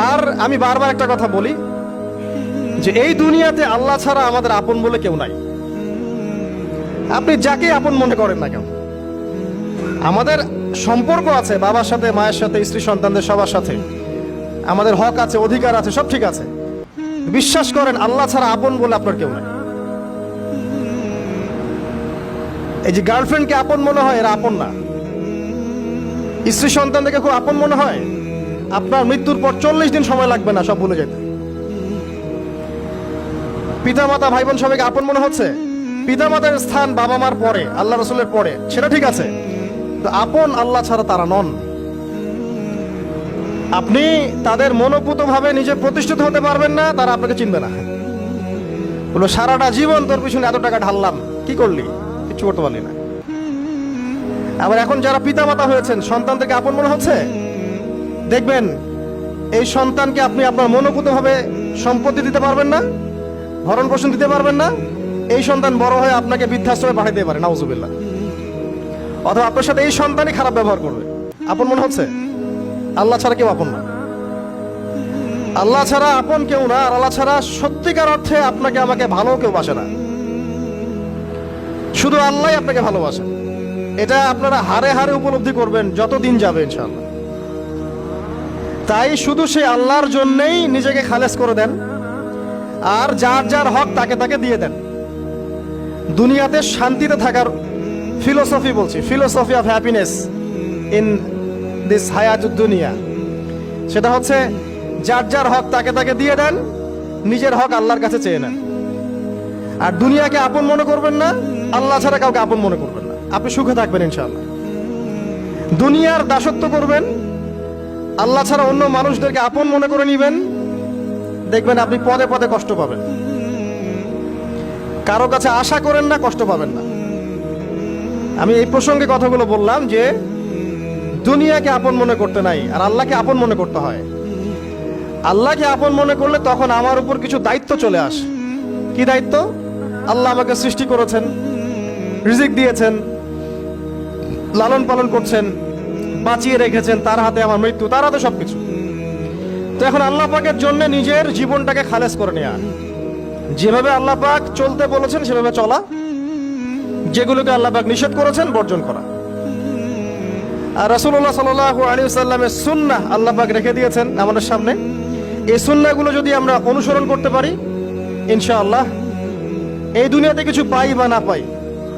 আর আমি বারবার একটা কথা বলি যে এই দুনিয়াতে আল্লাহ ছাড়া আমাদের আপন বলে কেউ নাই। আপনি যাকে আপন মনে করেন না কেন, আমাদের সম্পর্ক আছে বাবার সাথে, মায়ের সাথে, স্ত্রী সন্তানদের সবার সাথে, আমাদের হক আছে, অধিকার আছে, সব ঠিক আছে। বিশ্বাস করেন আল্লাহ ছাড়া আপন বলে আপনার কেউ নাই। এই যে গার্লফ্রেন্ডকে আপন মনে হয়, এরা আপন না। স্ত্রী সন্তানদেরকে খুব আপন মনে হয়, আপনার মৃত্যুর পর 40 দিন সময় লাগবে না সব ভুলে যেতে। পিতা মাতা ভাই বোন সবাইকে আপন মনে হচ্ছে। পিতা মাতার স্থান বাবা মার পরে, আল্লাহ রসুলের পরে, সেটা ঠিক আছে, তো আপন আল্লাহ ছাড়া তারা নন। আপনি তাদের মনোপুত ভাবে নিজে প্রতিষ্ঠিত হতে পারবেন না, তারা আপনাকে চিনবে না। বলো সারাটা জীবন তোর পিছনে এত টাকা ঢাললাম, কি করলি? কিছু করতে পারলি না। আবার এখন যারা পিতা মাতা হয়েছেন, সন্তানদেরকে আপন মনে হচ্ছে, দেখবেন এই সন্তানকে আপনি আপনার মনোপুত ভাবে সম্পত্তি দিতে পারবেন না, ভরণ পোষণ দিতে পারবেন না। এই সন্তান বড় হয়ে আপনাকে বৃদ্ধাশ্রমে পাঠাইতে পারে, নাউজুবিল্লাহ। অথবা আপনার সাথে এই সন্তানই খারাপ ব্যবহার করবে। আপন মনে হচ্ছে? আল্লাহ ছাড়া কেউ আপন না। আল্লাহ ছাড়া আপন কেউ না। আর আল্লাহ ছাড়া সত্যিকার অর্থে আপনাকে আমাকে ভালো কেউ বাসে না। শুধু আল্লাহই আপনাকে ভালোবাসে। এটা আপনারা হারে হারে উপলব্ধি করবেন যত দিন যাবে ইনশাআল্লাহ। তাই শুধু সেই আল্লাহর জন্যই নিজেকে খালেস করে দেন, আর যার যার হক তাকে তাকে দিয়ে দেন। দুনিয়াতে শান্তিতে থাকার ফিলোসফি বলছি, philosophy of happiness in this হায়াতুদ দুনিয়া, সেটা হচ্ছে যার যার হক তাকে তাকে দিয়ে দেন, নিজের হক আল্লাহর কাছে চেয়ে নেন। আর দুনিয়াকে আপন মনে করবেন না, আল্লাহ ছাড়া কাউকে আপন মনে করবেন না। আপনি সুখে থাকবেন ইনশাআল্লাহ। দুনিয়ার দাসত্ব করবেন, আল্লাহ ছাড়া অন্য মানুষদেরকে আপন মনে করে নিবেন, দেখবেন আপনি পদে পদে কষ্ট পাবেন। কারো কাছে আশা করেন না, কষ্ট পাবেন না। আমি এই প্রসঙ্গে কথাগুলো বললাম যে দুনিয়াকে আপন মনে করতে নাই, আর আল্লাহকে আপন মনে করতে হয়। আল্লাহকে আপন মনে করলে তখন আমার উপর কিছু দায়িত্ব চলে আসে। কি দায়িত্ব? আল্লাহ আমাকে সৃষ্টি করেছেন, রিজিক দিয়েছেন, লালন পালন করছেন, বাঁচিয়ে রেখেছেন, তার হাতে আমার মৃত্যু, তার হাতে সবকিছু। তো এখন আল্লাহ পাকের জন্য নিজের জীবনটাকে খালেস করে নেওয়া, যেভাবে আল্লাহ পাক চলতে বলেছেন সেভাবে চলা, যেগুলোকে আল্লাহ পাক নিষেধ করেছেন বর্জন করা। আর রাসূলুল্লাহ সাল্লাল্লাহু আলাইহি ওয়াসাল্লামের সুন্নাহ আল্লাহ পাক রেখে দিয়েছেন আমাদের সামনে। এই সুন্নাহগুলো যদি আমরা অনুসরণ করতে পারি, ইনশাআল্লাহ এই দুনিয়াতে কিছু পাই বা না পাই,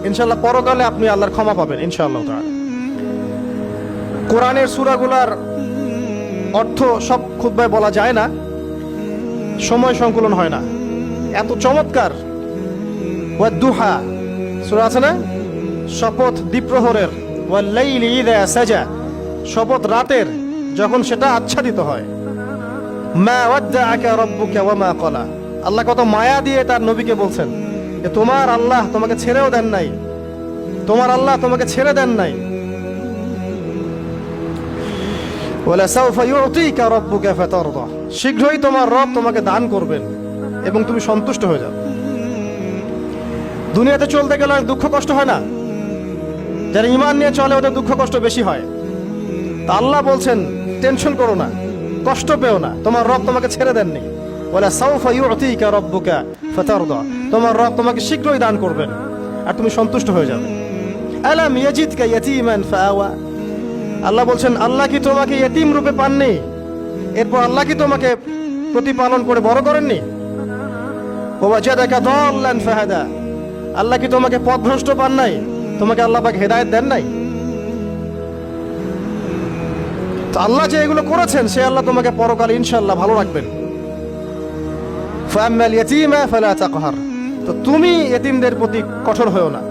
ইনশাআল্লাহ পরকালে আপনি আল্লাহর ক্ষমা পাবেন ইনশাআল্লাহ তাআলা। কোরআনের সূরাগুলোর অর্থ সব খুতবায় বলা যায় না, সময় সংকুলন হয় না। এত চমৎকার ওয়াদ-দুহা সূরা আছে না, শপথ দ্বিপ্রহরের, ওয়াল-লাইলি ইযা সাজা, শপথ রাতের যখন সেটা আচ্ছাদিত হয়। মা ওয়াদ্দাআকা রাব্বুকা ওয়া মা ক্বালা, আল্লাহ কত মায়া দিয়ে তার নবীকে বলছেন যে তোমার আল্লাহ তোমাকে ছেড়েও দেন নাই, তোমার আল্লাহ তোমাকে ছেড়ে দেন নাই। ওয়ালা সাউফা ইউতিকা রাব্বুকা ফাতারদা, শীঘ্রই তোমার রব তোমাকে দান করবেন এবং তুমি সন্তুষ্ট হয়ে যাবে। দুনিয়াতে চলতে গেলে দুঃখ কষ্ট হয় না? যারা ঈমান নিয়ে চলে ওদের দুঃখ কষ্ট বেশি হয়। তা আল্লাহ বলছেন টেনশন করো না, কষ্ট পেও না, তোমার রব তোমাকে ছেড়ে দেননি। ওয়ালা সাউফা ইউতিকা রাব্বুকা ফাতারদা, তোমার রব তোমাকে শীঘ্রই দান করবেন আর তুমি সন্তুষ্ট হয়ে যাবে। আলাম ইয়াজিদকা ইয়াতীমান ফাআওয়া, আল্লাহ বলছেন আল্লাহ কি তোমাকে ইতিম রূপে পাননি, এরপর আল্লাহ কি তোমাকে প্রতিপালন করে বড় করেননি? ওয়াজাদাকা দাল্লান ফাহাদা, আল্লাহ কি তোমাকে পথভ্রষ্ট পান নাই, তোমাকে আল্লাহ পাক হেদায়েত দেন নাই? তো আল্লাহ যে এগুলো করেছেন সে আল্লাহ তোমাকে পরকালে ইনশাআল্লাহ ভালো রাখবেন। ফাআম্মাল ইয়াতীমা ফালা তাকহার, তো তুমি ইতিমদের প্রতি কঠোর হয়ো না।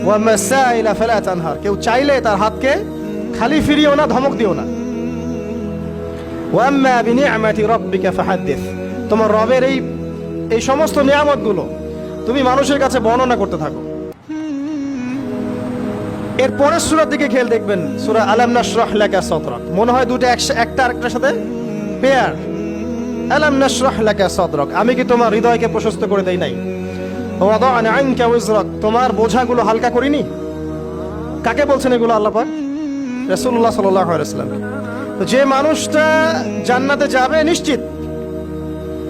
ওয়াম্মাস সাইলা ফালা তানহার, কেউ চাইলে তার হাতকে খালি ফিরিও না, ধমক দিও না। ওয়াম্মা বিনিআমাতি রাব্বিকা ফাহাদ্দিস, তোমার রবের এই সমস্ত নিয়ামতগুলো তুমি মানুষের কাছে বর্ণনা করতে থাকো। এর পরের সূরার দিকে খেয়াল দেখবেন, সূরা আলাম নাশরাহ লাকা সাদরাক, মনে হয় দুটো একটা আরেকটার সাথে পেয়ার। আলাম নাশরাহ লাকা সাদরাক, আমি কি তোমার হৃদয়কে প্রশস্ত করে দেই নাই? ওয়াদা'না আনকা ওয়িজরাক, তোমার বোঝাগুলো হালকা করিনি? কাকে বলছেন এগুলো আল্লাহ পাক? রাসূলুল্লাহ সাল্লাল্লাহু আলাইহি ওয়াসাল্লাম। তো যে মানুষটা জান্নাতে যাবে নিশ্চিত,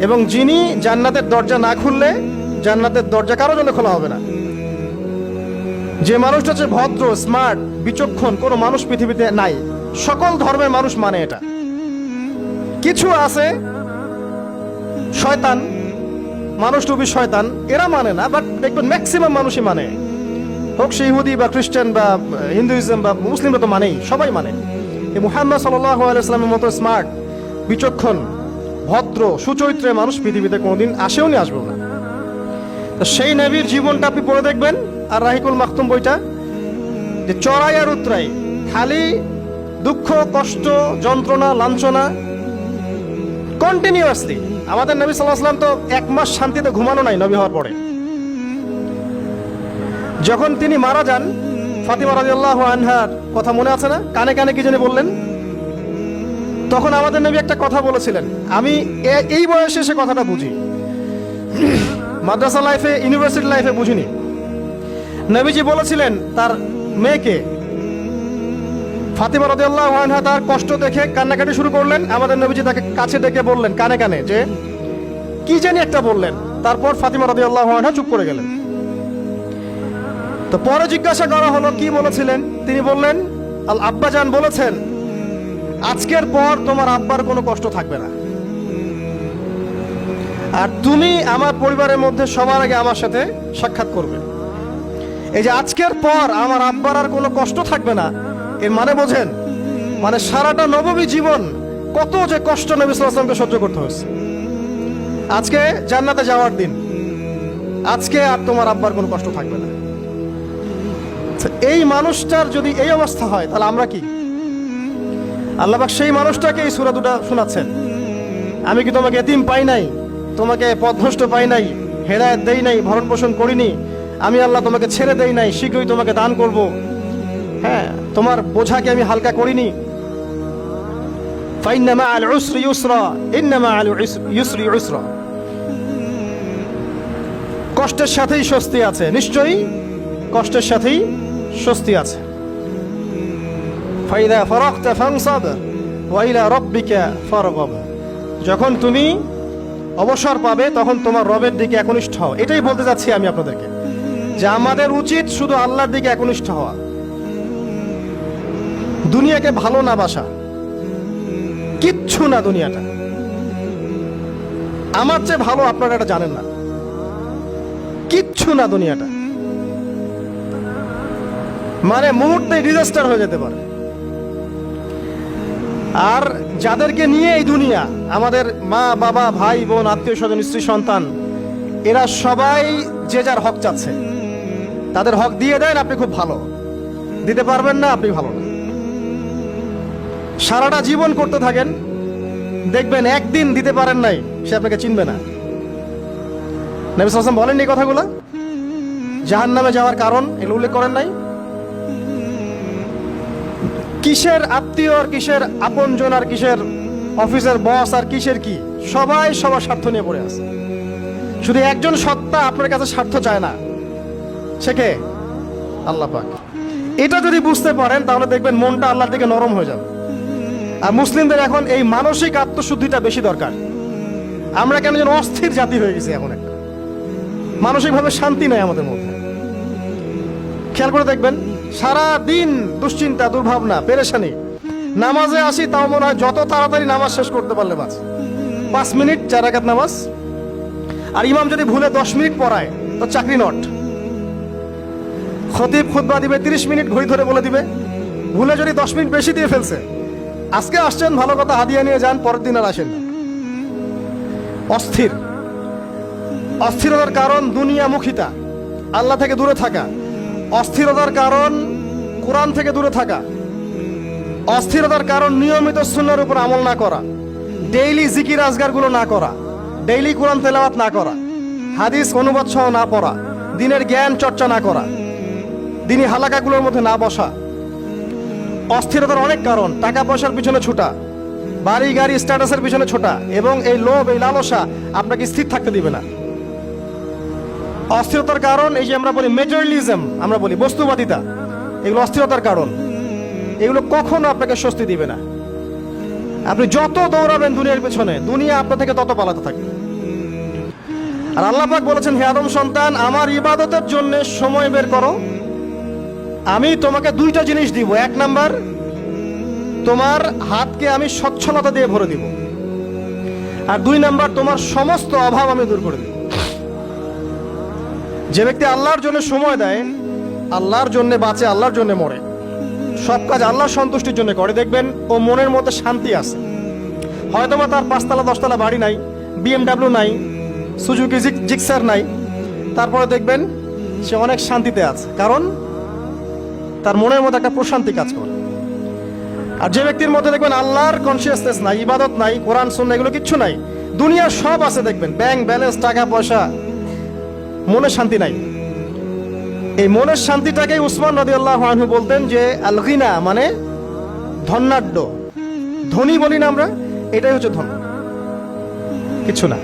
এবং যিনি জান্নাতের দরজা না খুললে জান্নাতের দরজা কারো জন্য খোলা হবে না। যে মানুষটা হচ্ছে ভদ্র, স্মার্ট, বিচক্ষণ, কোনো মানুষ পৃথিবীতে নাই। সকল ধর্মের মানুষ মানে এটা। কিছু আছে শয়তান, মানুষ টুপি শয়তান, এরা মানে না, বাট দেখবেন ম্যাক্সিমাম মানুষই মানে, হোক সে ইহুদি বা খ্রিস্টান বা হিন্দুইজম বা মুসলিমরা তো মানেই, সবাই মানে। এই মুহাম্মদ সাল্লাল্লাহু আলাইহি ওয়াসাল্লামের মতো স্মার্ট, বিচক্ষণ, ভদ্র, সুচরিত্রের মানুষ পৃথিবীতে কোনোদিন আসেও নি, আসবেও না। তো সেই নবীর জীবনটা আপনি পড়ে দেখবেন, আর রাহিকুল মাখতুম বইটা, যে চড়াই আর উতরাই, খালি দুঃখ, কষ্ট, যন্ত্রণা, লাঞ্ছনা, কন্টিনিউয়াসলি। আমাদের নবী সাল্লাল্লাহু আলাইহি ওয়াসাল্লাম তো 1 মাস শান্তিতে ঘুমানো নাই নবী হওয়ার পরে। যখন তিনি মারা যান, ফাতিমা রাদিয়াল্লাহু আনহার কথা মনে আছে না? কানে কানে কি জানি বললেন। তখন আমাদের নবী একটা কথা বলেছিলেন, আমি এই বয়সে সে কথাটা বুঝি, মাদ্রাসা লাইফে, ইউনিভার্সিটি লাইফে বুঝিনি। নবীজি বলেছিলেন তার মেয়েকে, ফাতিমা রাদিয়াল্লাহু আনহা তার কষ্ট দেখে কান্নাকাটি শুরু করলেন। আমাদের নবীজি তাকে কাছে ডেকে বললেন কানে কানে যে কি জানি একটা বললেন। তারপর ফাতিমা রাদিয়াল্লাহু আনহা চুপ করে গেলেন। তো পরে জিজ্ঞাসা করা হলো কি বলেছিলেন। তিনি বললেন, আল আব্বাজান বলেছেন আজকের পর তোমার আব্বার কোনো কষ্ট থাকবে না, আর তুমি আমার পরিবারের মধ্যে সবার আগে আমার সাথে সাক্ষাৎ করবে। এই যে আজকের পর আমার আব্বার আর কোনো কষ্ট থাকবে না, এর মানে বোঝেন, মানে সারাটা নববী জীবন কত যে কষ্ট নবী সাল্লাল্লাহু আলাইহি ওয়াসাল্লামকে সহ্য করতে হয়েছে। আজকে জান্নাতে যাওয়ার দিন, আজকে আর তোমার আব্বার কোনো কষ্ট থাকবে না। এই মানুষটার যদি এই অবস্থা হয়, তাহলে আমরা কি? আল্লাহ পাক সেই মানুষটাকে এই সূরা দুটো শোনাচ্ছেন, আমি কি তোমাকে এতিম পাই নাই, তোমাকে পথভ্রষ্ট পাই নাই, হেদায়েত দেই নাই, ভরণ পোষণ করিনি, আমি আল্লাহ তোমাকে ছেড়ে দেই নাই, শীঘ্রই তোমাকে দান করব, হ্যাঁ, তোমার বোঝাকে আমি হালকা করিনি। ফাইন্না মাআল উসরি ইউসরা, ইন্না মাআল ইউসরি ইউসরা। কষ্টের সাথেই স্বস্তি আছে, নিশ্চয়ই কষ্টের সাথেই স্বস্তি আছে। ফাইদা ফারাগতা ফানসাব ওয়া ইলা রাব্বিকা ফারগাব। যখন তুমি অবসর পাবে তখন তোমার রবের দিকে একনিষ্ঠ হও। এটাই বলতে যাচ্ছি আমি আপনাদেরকে, যে আমাদের উচিত শুধু আল্লাহর দিকে একনিষ্ঠ হওয়া, দুনিয়াকে ভালো না বাসা, কিচ্ছু না দুনিয়াটা। আমার চেয়ে ভালো আপনারা এটা জানেন না, কিচ্ছু না দুনিয়াটা, মানে মুহূর্তে ডিজাস্টার হয়ে যেতে পারে। আর যাদেরকে নিয়ে এই দুনিয়া, আমাদের মা বাবা, ভাই বোন, আত্মীয় স্বজন, স্ত্রী সন্তান, এরা সবাই যে যার হক চাচ্ছে, তাদের হক দিয়ে দেন, আপনি খুব ভালো, দিতে পারবেন না, আপনি ভালো না। সারাটা জীবন করতে থাকেন, দেখবেন একদিন দিতে পারেন নাই, সে আপনাকে চিনবে না। নবী সাল্লাল্লাহু আলাইহি ওয়াসাল্লাম বলেন এই কথাগুলো, জাহান্নামে যাওয়ার কারণ এগুলো উল্লেখ করেন নাই। কিসের আত্মীয় আর কিসের আপনজন আর কিসের অফিসের বস আর কিসের কি, সবাই সবার স্বার্থ নিয়ে পড়ে আছে। শুধু একজন সত্তা আপনার কাছে স্বার্থ চায় না, সে কে? আল্লাহ পাক। এটা যদি বুঝতে পারেন তাহলে দেখবেন মনটা আল্লাহর দিকে নরম হয়ে যাবে। আর মুসলিমদের এখন এই মানসিক আত্মশুদ্ধিটা বেশি দরকার। আমরা কেন যেন অস্থির জাতি হয়ে গেছি এখন, একটা মানসিকভাবে শান্তি নেই আমাদের মধ্যে। খেয়াল করে দেখবেন সারা দিন দুশ্চিন্তা, দুর্ভাবনা, পেরেশানি। নামাজে আসি তাও মনে হয় যত তাড়াতাড়ি নামাজ শেষ করতে পারলে বাস, 5 মিনিট 4 রাকাত নামাজ। আর ইমাম যদি ভুলে 10 মিনিট পড়ায় তো চাকরি নট। খতিব খুতবা দিবে 30 মিনিট ঘড়ি ধরে বলে দিবে, ভুলে যদি 10 মিনিট বেশি দিয়ে ফেলছে, আজকে আসছেন ভালো কথা, হাদিয়া নিয়ে যান, পরের দিন আর আসেন না। অস্থির। অস্থিরতার কারণ দুনিয়ামুখিতা, আল্লাহ থেকে দূরে থাকা। অস্থিরতার কারণ কোরআন থেকে দূরে থাকা। অস্থিরতার কারণ নিয়মিত সুন্নাহর উপর আমল না করা, ডেইলি জিকির আজগারগুলো না করা, ডেইলি কোরআন তেলাওয়াত না করা, হাদিস অনুবাদ সহ না পড়া, দিনের জ্ঞান চর্চা না করা, দিনী হালাকাগুলোর মধ্যে না বসা। অস্থিরতার অনেক কারণ, টাকা পয়সার পিছনে ছোটা, বাড়ি গাড়ি স্ট্যাটাসের পিছনে ছোটা, এবং এই লোভ, এই লালসা আপনাকে স্থির থাকতে দিবে না। অস্থিরতার কারণ এই যে আমরা বলি মেটেরিয়ালিজম, আমরা বলি বস্তুবাদিতা, এগুলো অস্থিরতার কারণ। এগুলো কখনো আপনাকে স্বস্তি দিবে না। আপনি যত দৌড়াবেন দুনিয়ার পেছনে, দুনিয়া আপনার থেকে তত পালাতে থাকবে। আর আল্লাহ পাক বলেছেন, হে আদম সন্তান, আমার ইবাদতের জন্য সময় বের করো, আমি তোমাকে দুইটা জিনিস দিব। এক নাম্বার, তোমার হাতকে আমি সচ্ছলতা দিয়ে ভরে দিব, আর দুই নাম্বার, তোমার সমস্ত অভাব আমি দূর করে দিব। যে ব্যক্তি আল্লাহর জন্য সময় দেয়, আল্লাহর জন্য বাঁচে, আল্লাহর জন্য মরে, সব কাজ আল্লাহর সন্তুষ্টির জন্য করে, দেখবেন ও মনের মধ্যে শান্তি আছে। হয়তোবা তার 5তলা 10তলা বাড়ি নাই, BMW নাই, সুজুকি জিক্সার নাই, তারপরে দেখবেন সে অনেক শান্তিতে আছে, কারণ তার মনের মধ্যে একটা প্রশান্তি কাজ করে। আর যে ব্যক্তির মধ্যে দেখবেন আল্লাহর কনসিয়াসনেস নাই, ইবাদত নাই, কোরআন সুন্নাহ এগুলো কিচ্ছু নাই, দুনিয়ার সব আছে, দেখবেন ব্যাংক ব্যালেন্স, টাকা পয়সা, মনে শান্তি নাই। এই মনের শান্তিটাকে উসমান রাদিয়াল্লাহু আনহু বলতেন যে আল গিনা, মানে ধনাঢ্য, ধনী বলি না আমরা, এটাই হচ্ছে ধন, কিছু না।